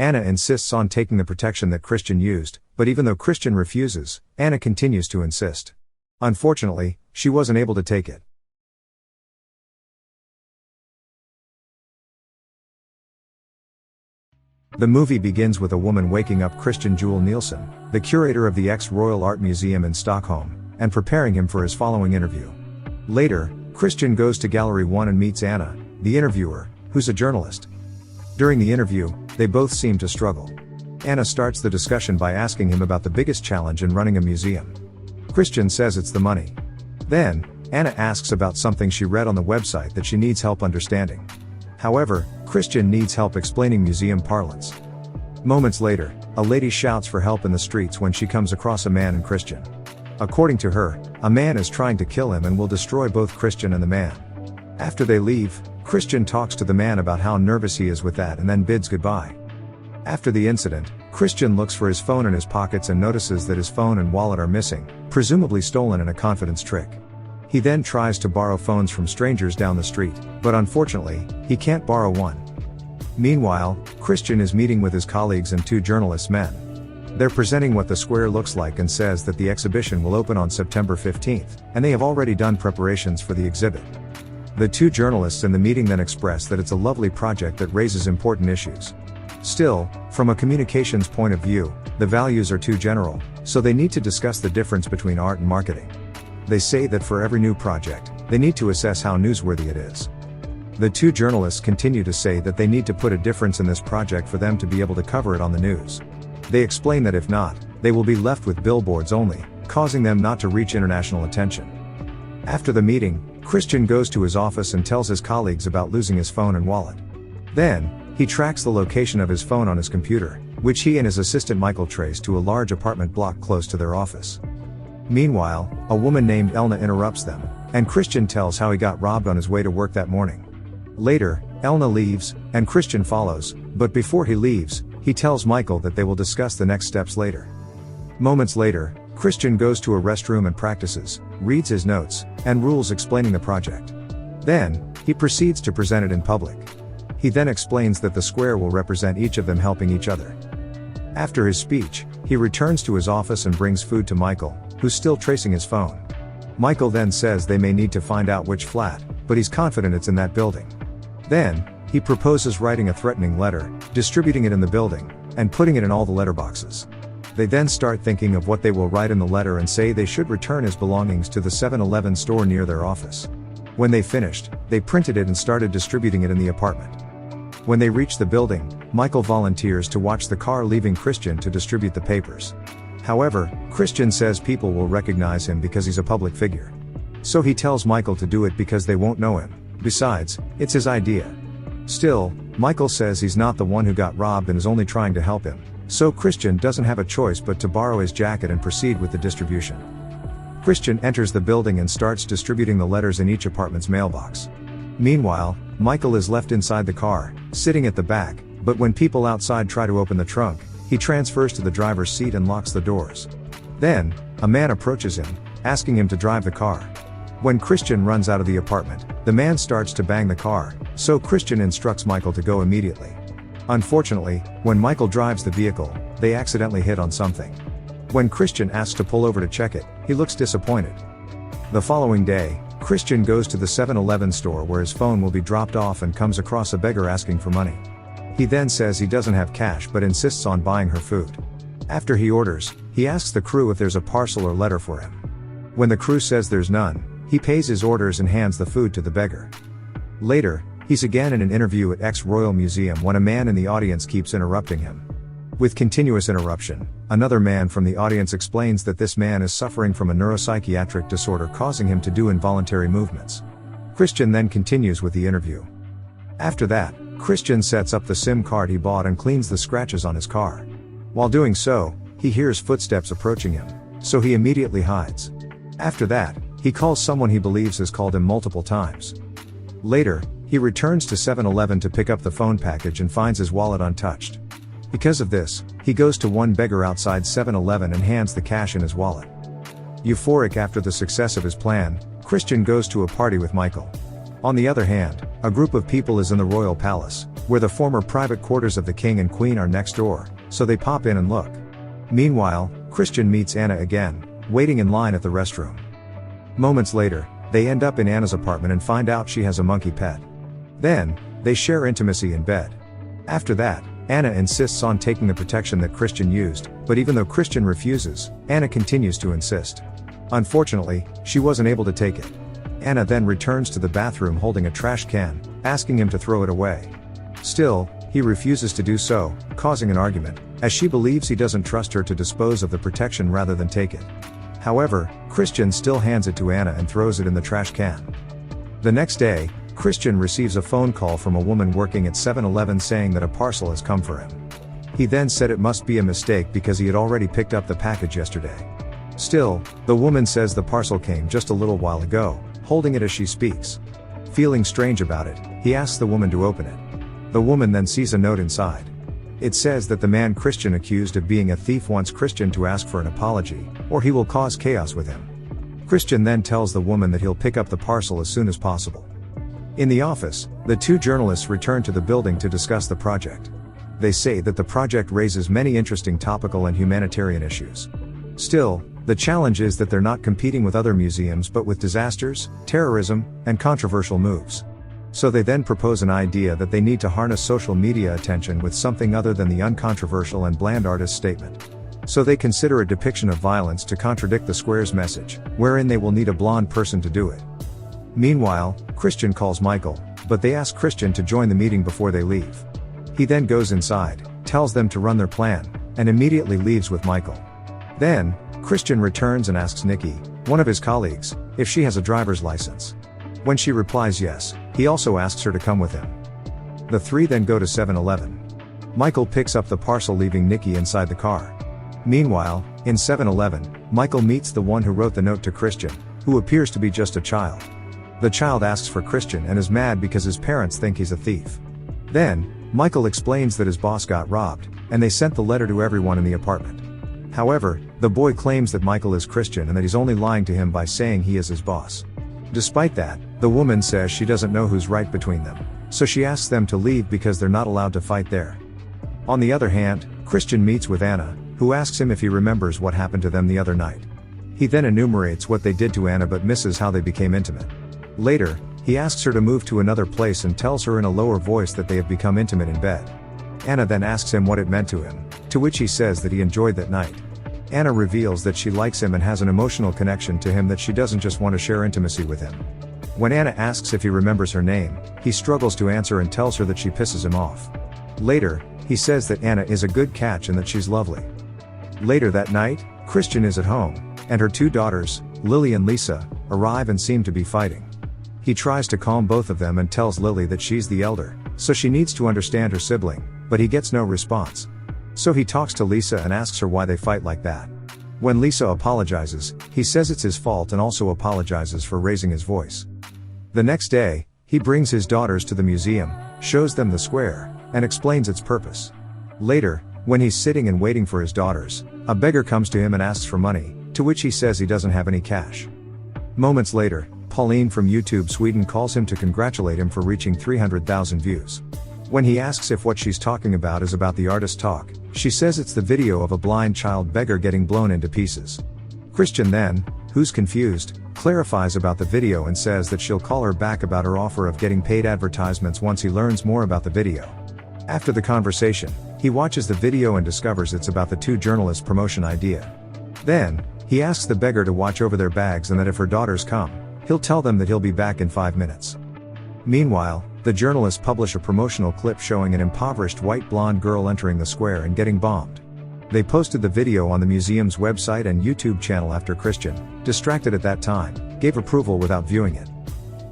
Anna insists on taking the protection that Christian used, but even though Christian refuses, Anna continues to insist. Unfortunately, she wasn't able to take it. The movie begins with a woman waking up Christian Joel Nielsen, the curator of the ex-Royal Art Museum in Stockholm, and preparing him for his following interview. Later, Christian goes to Gallery 1 and meets Anna, the interviewer, who's a journalist. During the interview, they both seem to struggle. Anna starts the discussion by asking him about the biggest challenge in running a museum. Christian says it's the money. Then, Anna asks about something she read on the website that she needs help understanding. However, Christian needs help explaining museum parlance. Moments later, a lady shouts for help in the streets when she comes across a man and Christian. According to her, a man is trying to kill him and will destroy both Christian and the man. After they leave, Christian talks to the man about how nervous he is with that and then bids goodbye. After the incident, Christian looks for his phone in his pockets and notices that his phone and wallet are missing, presumably stolen in a confidence trick. He then tries to borrow phones from strangers down the street, but unfortunately, he can't borrow one. Meanwhile, Christian is meeting with his colleagues and two journalists men. They're presenting what the square looks like and says that the exhibition will open on September 15th, and they have already done preparations for the exhibit. The two journalists in the meeting then express that it's a lovely project that raises important issues. Still, from a communications point of view, the values are too general, so they need to discuss the difference between art and marketing. They say that for every new project, they need to assess how newsworthy it is. The two journalists continue to say that they need to put a difference in this project for them to be able to cover it on the news. They explain that if not, they will be left with billboards only, causing them not to reach international attention. After the meeting, Christian goes to his office and tells his colleagues about losing his phone and wallet. Then, he tracks the location of his phone on his computer, which he and his assistant Michael trace to a large apartment block close to their office. Meanwhile, a woman named Elna interrupts them, and Christian tells how he got robbed on his way to work that morning. Later, Elna leaves, and Christian follows, but before he leaves, he tells Michael that they will discuss the next steps later. Moments later, Christian goes to a restroom and practices, reads his notes, and rules explaining the project. Then, he proceeds to present it in public. He then explains that the square will represent each of them helping each other. After his speech, he returns to his office and brings food to Michael, who's still tracing his phone. Michael then says they may need to find out which flat, but he's confident it's in that building. Then, he proposes writing a threatening letter, distributing it in the building, and putting it in all the letterboxes. They then start thinking of what they will write in the letter and say they should return his belongings to the 7-Eleven store near their office. When they finished, they printed it and started distributing it in the apartment. When they reach the building, Michael volunteers to watch the car leaving Christian to distribute the papers. However, Christian says people will recognize him because he's a public figure. So he tells Michael to do it because they won't know him. Besides, it's his idea. Still, Michael says he's not the one who got robbed and is only trying to help him, so Christian doesn't have a choice but to borrow his jacket and proceed with the distribution. Christian enters the building and starts distributing the letters in each apartment's mailbox. Meanwhile, Michael is left inside the car, sitting at the back, but when people outside try to open the trunk, he transfers to the driver's seat and locks the doors. Then, a man approaches him, asking him to drive the car. When Christian runs out of the apartment, the man starts to bang the car, so Christian instructs Michael to go immediately. Unfortunately, when Michael drives the vehicle, they accidentally hit on something. When Christian asks to pull over to check it, he looks disappointed. The following day, Christian goes to the 7-Eleven store where his phone will be dropped off and comes across a beggar asking for money. He then says he doesn't have cash but insists on buying her food. After he orders, he asks the crew if there's a parcel or letter for him. When the crew says there's none, he pays his orders and hands the food to the beggar. Later, he's again in an interview at ex-Royal Museum when a man in the audience keeps interrupting him. With continuous interruption, another man from the audience explains that this man is suffering from a neuropsychiatric disorder causing him to do involuntary movements. Christian then continues with the interview. After that, Christian sets up the SIM card he bought and cleans the scratches on his car. While doing so, he hears footsteps approaching him, so he immediately hides. After that, he calls someone he believes has called him multiple times. Later, he returns to 7-Eleven to pick up the phone package and finds his wallet untouched. Because of this, he goes to one beggar outside 7-Eleven and hands the cash in his wallet. Euphoric after the success of his plan, Christian goes to a party with Michael. On the other hand, a group of people is in the royal palace, where the former private quarters of the king and queen are next door, so they pop in and look. Meanwhile, Christian meets Anna again, waiting in line at the restroom. Moments later, they end up in Anna's apartment and find out she has a monkey pet. Then, they share intimacy in bed. After that, Anna insists on taking the protection that Christian used, but even though Christian refuses, Anna continues to insist. Unfortunately, she wasn't able to take it. Anna then returns to the bathroom holding a trash can, asking him to throw it away. Still, he refuses to do so, causing an argument, as she believes he doesn't trust her to dispose of the protection rather than take it. However, Christian still hands it to Anna and throws it in the trash can. The next day, Christian receives a phone call from a woman working at 7-Eleven saying that a parcel has come for him. He then said it must be a mistake because he had already picked up the package yesterday. Still, the woman says the parcel came just a little while ago, holding it as she speaks. Feeling strange about it, he asks the woman to open it. The woman then sees a note inside. It says that the man Christian accused of being a thief wants Christian to ask for an apology, or he will cause chaos with him. Christian then tells the woman that he'll pick up the parcel as soon as possible. In the office, the two journalists return to the building to discuss the project. They say that the project raises many interesting topical and humanitarian issues. Still, the challenge is that they're not competing with other museums but with disasters, terrorism, and controversial moves. So they then propose an idea that they need to harness social media attention with something other than the uncontroversial and bland artist statement. So they consider a depiction of violence to contradict the square's message, wherein they will need a blonde person to do it. Meanwhile, Christian calls Michael, but they ask Christian to join the meeting before they leave. He then goes inside, tells them to run their plan, and immediately leaves with Michael. Then, Christian returns and asks Nikki, one of his colleagues, if she has a driver's license. When she replies yes, he also asks her to come with him. The three then go to 7-Eleven. Michael picks up the parcel leaving Nikki inside the car. Meanwhile, in 7-Eleven, Michael meets the one who wrote the note to Christian, who appears to be just a child. The child asks for Christian and is mad because his parents think he's a thief. Then, Michael explains that his boss got robbed, and they sent the letter to everyone in the apartment. However, the boy claims that Michael is Christian and that he's only lying to him by saying he is his boss. Despite that, the woman says she doesn't know who's right between them, so she asks them to leave because they're not allowed to fight there. On the other hand, Christian meets with Anna, who asks him if he remembers what happened to them the other night. He then enumerates what they did to Anna but misses how they became intimate. Later, he asks her to move to another place and tells her in a lower voice that they have become intimate in bed. Anna then asks him what it meant to him, to which he says that he enjoyed that night. Anna reveals that she likes him and has an emotional connection to him, that she doesn't just want to share intimacy with him. When Anna asks if he remembers her name, he struggles to answer and tells her that she pisses him off. Later, he says that Anna is a good catch and that she's lovely. Later that night, Christian is at home, and her two daughters, Lily and Lisa, arrive and seem to be fighting. He tries to calm both of them and tells Lily that she's the elder, so she needs to understand her sibling, but he gets no response. So he talks to Lisa and asks her why they fight like that. When Lisa apologizes, he says it's his fault and also apologizes for raising his voice. The next day, he brings his daughters to the museum, shows them the square, and explains its purpose. Later, when he's sitting and waiting for his daughters, a beggar comes to him and asks for money, to which he says he doesn't have any cash. Moments later, Pauline from YouTube Sweden calls him to congratulate him for reaching 300,000 views. When he asks if what she's talking about is about the artist talk, she says it's the video of a blind child beggar getting blown into pieces. Christian then, who's confused, clarifies about the video and says that she'll call her back about her offer of getting paid advertisements once he learns more about the video. After the conversation, he watches the video and discovers it's about the two journalists' promotion idea. Then, he asks the beggar to watch over their bags and that if her daughters come, he'll tell them that he'll be back in 5 minutes. Meanwhile, the journalists publish a promotional clip showing an impoverished white blonde girl entering the square and getting bombed. They posted the video on the museum's website and YouTube channel after Christian, distracted at that time, gave approval without viewing it.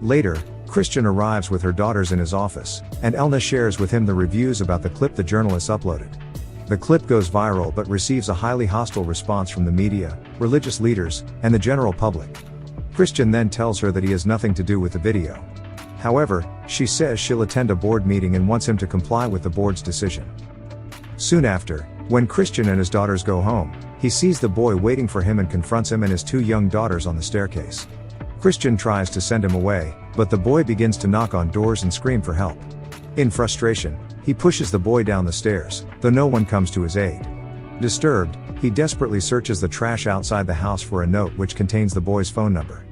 Later, Christian arrives with her daughters in his office, and Elna shares with him the reviews about the clip the journalists uploaded. The clip goes viral but receives a highly hostile response from the media, religious leaders, and the general public. Christian then tells her that he has nothing to do with the video. However, she says she'll attend a board meeting and wants him to comply with the board's decision. Soon after, when Christian and his daughters go home, he sees the boy waiting for him and confronts him and his two young daughters on the staircase. Christian tries to send him away, but the boy begins to knock on doors and scream for help. In frustration, he pushes the boy down the stairs, though no one comes to his aid. Disturbed, he desperately searches the trash outside the house for a note which contains the boy's phone number.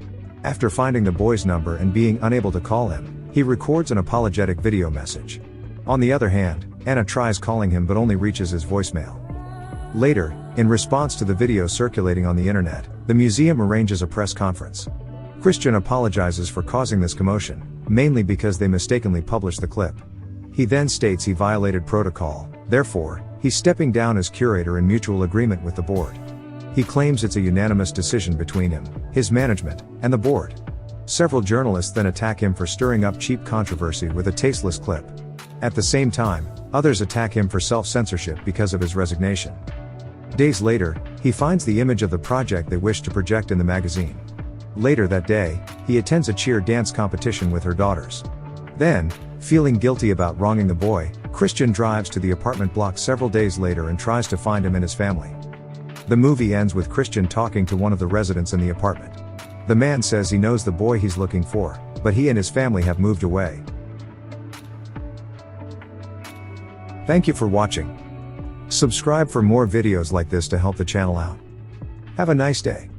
After finding the boy's number and being unable to call him, he records an apologetic video message. On the other hand, Anna tries calling him but only reaches his voicemail. Later, in response to the video circulating on the internet, the museum arranges a press conference. Christian apologizes for causing this commotion, mainly because they mistakenly published the clip. He then states he violated protocol, therefore, he's stepping down as curator in mutual agreement with the board. He claims it's a unanimous decision between him, his management, and the board. Several journalists then attack him for stirring up cheap controversy with a tasteless clip. At the same time, others attack him for self-censorship because of his resignation. Days later, he finds the image of the project they wish to project in the magazine. Later that day, he attends a cheer dance competition with her daughters. Then, feeling guilty about wronging the boy, Christian drives to the apartment block several days later and tries to find him and his family. The movie ends with Christian talking to one of the residents in the apartment. The man says he knows the boy he's looking for, but he and his family have moved away. Thank you for watching. Subscribe for more videos like this to help the channel out. Have a nice day.